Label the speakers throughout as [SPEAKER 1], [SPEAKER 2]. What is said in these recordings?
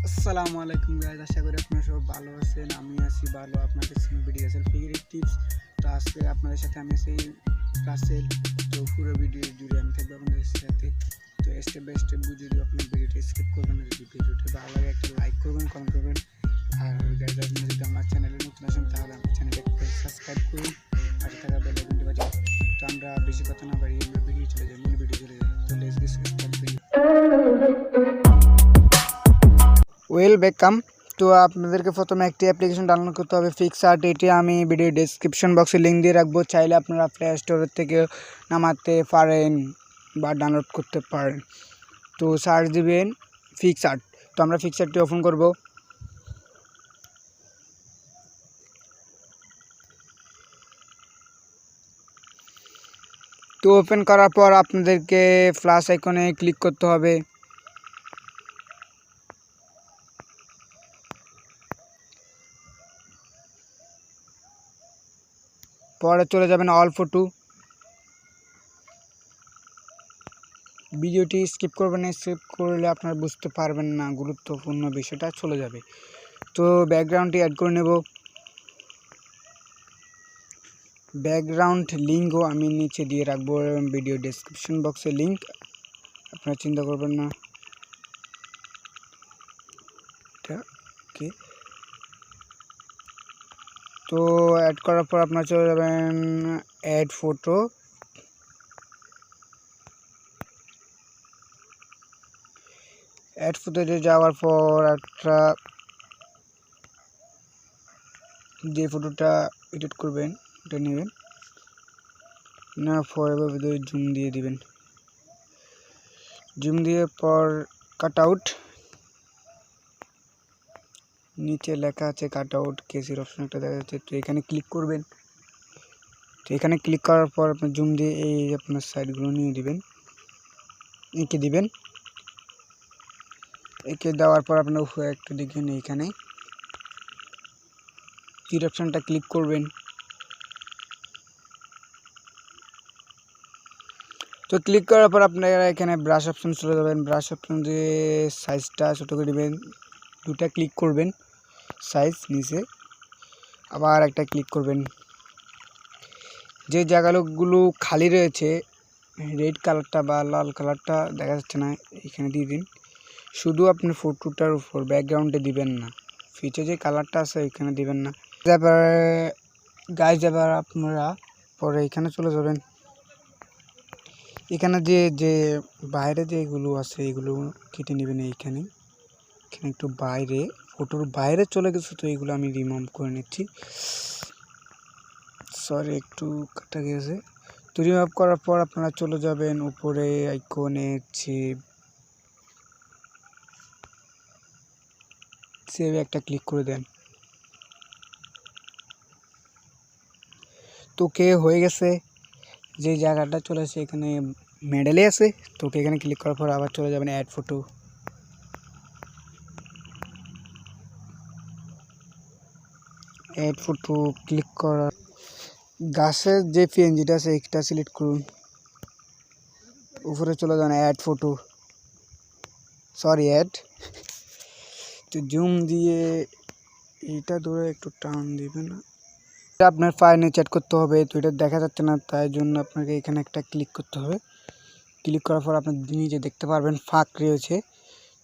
[SPEAKER 1] আসসালামু আলাইকুম গাইস, আশা করি আপনারা সব ভালো আছেন। আমি আছি ভালো। আপনাদের ভিডিও RASELpic টিপস। তো আজকে আপনাদের সাথে আমি সেই রাসেল। তো পুরো ভিডিও জুড়ে আমি থাকবো আপনাদের সাথে। তো স্টেপ বাই স্টেপ বুঝে দিব। আপনার ভিডিওটি স্কিপ করবেন না। যদি ভিডিওটি ভালো লাগে একটা লাইক করবেন, কমেন্ট করবেন। আর গাইস, আপনি যদি আমার চ্যানেলে নতুন আসেন তাহলে আমার চ্যানেলটাকে সাবস্ক্রাইব করুন, পাশে থাকা বেল আইকনটি বাজিয়ে। তো আমরা বেশি কথা না বাড়িয়ে আমরা ভিডিও চলে যাই, মূল ভিডিও চলে যাই। তো let's get start video. Welcome. তো আপনাদেরকে প্রথমে একটি অ্যাপ্লিকেশন ডাউনলোড করতে হবে, পিcsart। এটি আমি ভিডিও ডেসক্রিপশন বক্সে লিঙ্ক দিয়ে রাখবো, চাইলে আপনারা প্লে স্টোরের থেকে নামাতে পারেন বা ডাউনলোড করতে পারেন। তো সার্চ দিবেন পিcsart। তো আমরা পিcsartটি ওপেন করব। তো ওপেন করার পর আপনাদেরকে প্লাস আইকনে ক্লিক করতে হবে। পরে চলে যাবেন অল ফটো। ভিডিওটি স্কিপ করবেন না, স্কিপ করলে আপনারা বুঝতে পারবেন না, গুরুত্বপূর্ণ বিষয়টা চলে যাবে। তো ব্যাকগ্রাউন্ডটি অ্যাড করে নেব। ব্যাকগ্রাউন্ড লিঙ্কও আমি নিচে দিয়ে রাখবো ভিডিও ডেসক্রিপশন বক্সে লিঙ্ক, আপনারা চিন্তা করবেন না। ওকে, তো অ্যাড করার পর আপনারা চলে যাবেন অ্যাড ফটো। অ্যাড ফটোতে যাওয়ার পর একটা যে ফটোটা এডিট করবেন এটা নেবেন, না এভাবে জুম দিয়ে দিবেন। জুম দিয়ে পর কাট আউট, নিচে লেখা আছে কাট আউট কেসির অপশন একটা দেখা যাচ্ছে। তো এখানে ক্লিক করবেন। তো এখানে ক্লিক করার পর আপনি জুম দিয়ে এই আপনার সাইডগুলো নিয়ে দিবেন, এঁকে দিবেন। এঁকে দেওয়ার পর আপনার উপরে একটু দেখবেন এইখানে তীর অপশনটা ক্লিক করবেন। তো ক্লিক করার পর আপনারা এখানে ব্রাশ অপশন চলে যাবেন। ব্রাশ অপশন দিয়ে সাইজটা ছোটো করে দেবেন, দুটা ক্লিক করবেন সাইজ নিচে, আবার একটা ক্লিক করবেন। যে জায়গাগুলো খালি রয়েছে রেড কালারটা বা লাল কালারটা দেখা যাচ্ছে না, এখানে দিয়ে দিন। শুধু আপনার ফটোটার উপর ব্যাকগ্রাউন্ডে দিবেন না, ফিচে যে কালারটা আছে ওইখানে দিবেন না। তারপরে গাইজ এবার আপনারা পরে এখানে চলে যাবেন। এখানে যে বাইরে যেগুলো আছে এগুলো কেটে নেবেন। এইখানে একটু বাইরে, ফটোর বাইরে চলে গেছে, তো এইগুলো আমি রিমুভ করে নিচ্ছি। সরি, একটু কাটা গেছে। তো রিমুভ করার পর আপনারা চলে যাবেন উপরে আইকনে সেভ একটা ক্লিক করে দেন। তো হয়ে গেছে, যে জায়গাটা চলে আসে এখানে মেডেলে আছে। তো এখানে ক্লিক করার পর আবার চলে যাবেন add photo. Add photo click করার গাছের যে পিএনজিটা আছে এটা সিলেক্ট করুন। উপরে চলে যান অ্যাড ফটো, সরি অ্যাড। তো জুম দিয়ে এইটা ধরে একটু টান দিবেন না, আপনার ফাইলে চ্যাট করতে হবে। তো এটা দেখা যাচ্ছে না, তাই জন্য আপনাকে এখানে একটা ক্লিক করতে হবে। ক্লিক করার পর আপনি নিজে দেখতে পারবেন ফাঁক রয়েছে।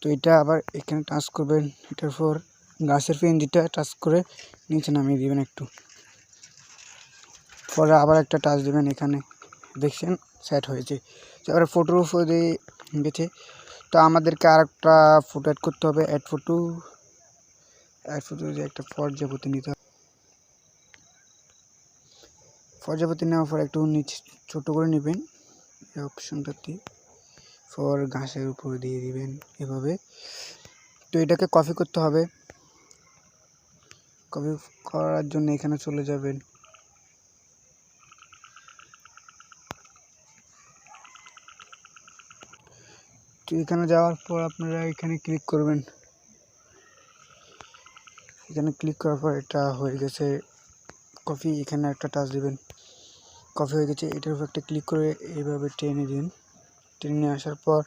[SPEAKER 1] তো এটা আবার এখানে টাচ করবেন, এটার পর গাছের পিএনজিটা টাচ করে নিচে নামিয়ে দিবেন একটু, পরে আবার একটা টাচ দেবেন। এখানে দেখছেন সেট হয়েছে। এবার ফটোর উপর দিয়ে গেছে। তো আমাদেরকে আর একটা ফটো অ্যাড করতে হবে। অ্যাড ফটো দিয়ে একটা পর্যাপতি নিতে হবে। পর্যাপতি নেওয়ার পর একটু নিচে ছোটো করে নেবেন এই অপশনটাতে, পর ঘাসের উপর দিয়ে দিবেন এভাবে। তো এটাকে কপি করতে হবে। কপি করার জন্য এখানে চলে যাবেন। তো এখানে যাওয়ার পর আপনারা এখানে ক্লিক করবেন। এখানে ক্লিক করার পর এটা হয়ে গেছে কপি, এখানে একটা টাচ দিবেন, কপি হয়ে গেছে। এটার উপর একটা ক্লিক করে এইভাবে টেনে দিন। টেনে আসার পর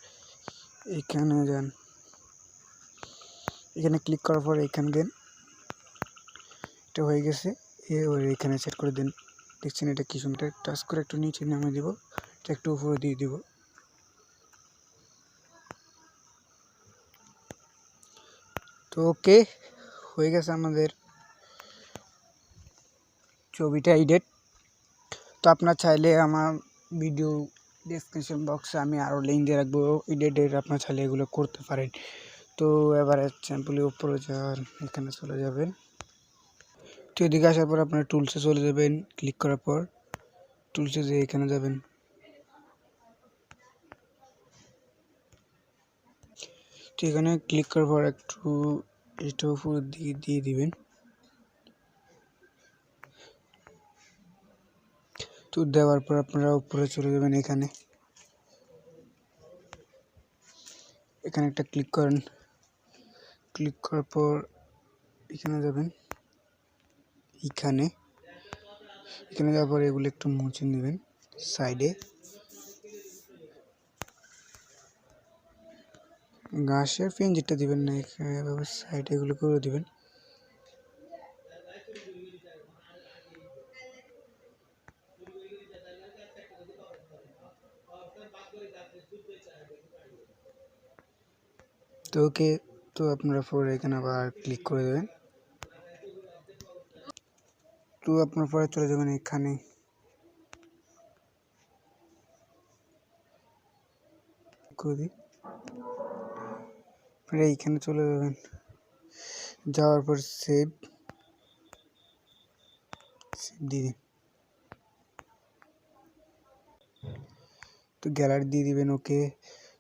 [SPEAKER 1] এখানে যান, এখানে ক্লিক করার পর এখানে দেন, এটা হয়ে গেছে। এখানে সেট করে দেন। দেখছেন এটা কি সুন্দর, টাচ করে একটু নিচে নামিয়ে দিব, এটা একটু উপরে দিয়ে দিব। তো ওকে, হয়ে গেছে আমাদের ছবিটা এডিট। তো আপনার চাইলে আমার ভিডিও ডেসক্রিপশন বক্সে আমি আরও লিঙ্ক দিয়ে রাখবো এডিটের, আপনার চাইলে এগুলো করতে পারেন। তো এবারে স্যাম্পলের উপরে যান, এখানে চলে যাবেন। তো এদিকে আসার পর আপনার টুলসে চলে যাবেন, ক্লিক করার পর টুলসে যেয়ে এখানে যাবেন। তো এখানে ক্লিক করার পর একটু এটা উপরে দিয়ে দিবেন। তো দেওয়ার পর আপনারা উপরে চলে যাবেন। এখানে একটা ক্লিক করেন, ক্লিক করার পর এখানে যাবেন। এখানে যাওয়ার পর এগুলো একটু মুছে নেবেন সাইডে। ঘাসের পিঞ্জিটা দিবেন না, এখানে সাইডে এগুলো করে দিবেন। তো ওকে, তো আপনারা পরে এখানে আবার ক্লিক করে দেবেন। তো আপনার পরে চলে যাবেন এখানে, এইখানে চলে যাবেন। যাওয়ার পর সেভ দিয়ে দিন। তো গ্যালারি দিয়ে দিবেন। ওকে,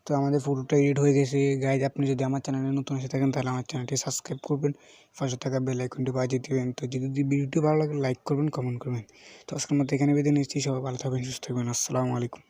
[SPEAKER 1] তো আমাদের ফটোটা এডিট হয়ে গেছে। গাইজ, আপনি যদি আমার চ্যানেলে নতুন এসে থাকেন তাহলে আমার চ্যানেলটি সাবস্ক্রাইব করবেন, পাশে থাকা বেল আইকনটি বাজিয়ে দিবেন। তো যদি ভিডিওটি ভালো লাগে লাইক করবেন, কমেন্ট করবেন। তো আজকের মতো এখানে বেঁধে নিচ্ছি। সবাই ভালো থাকবেন, সুস্থ থাকবেন। আসসালামু আলাইকুম।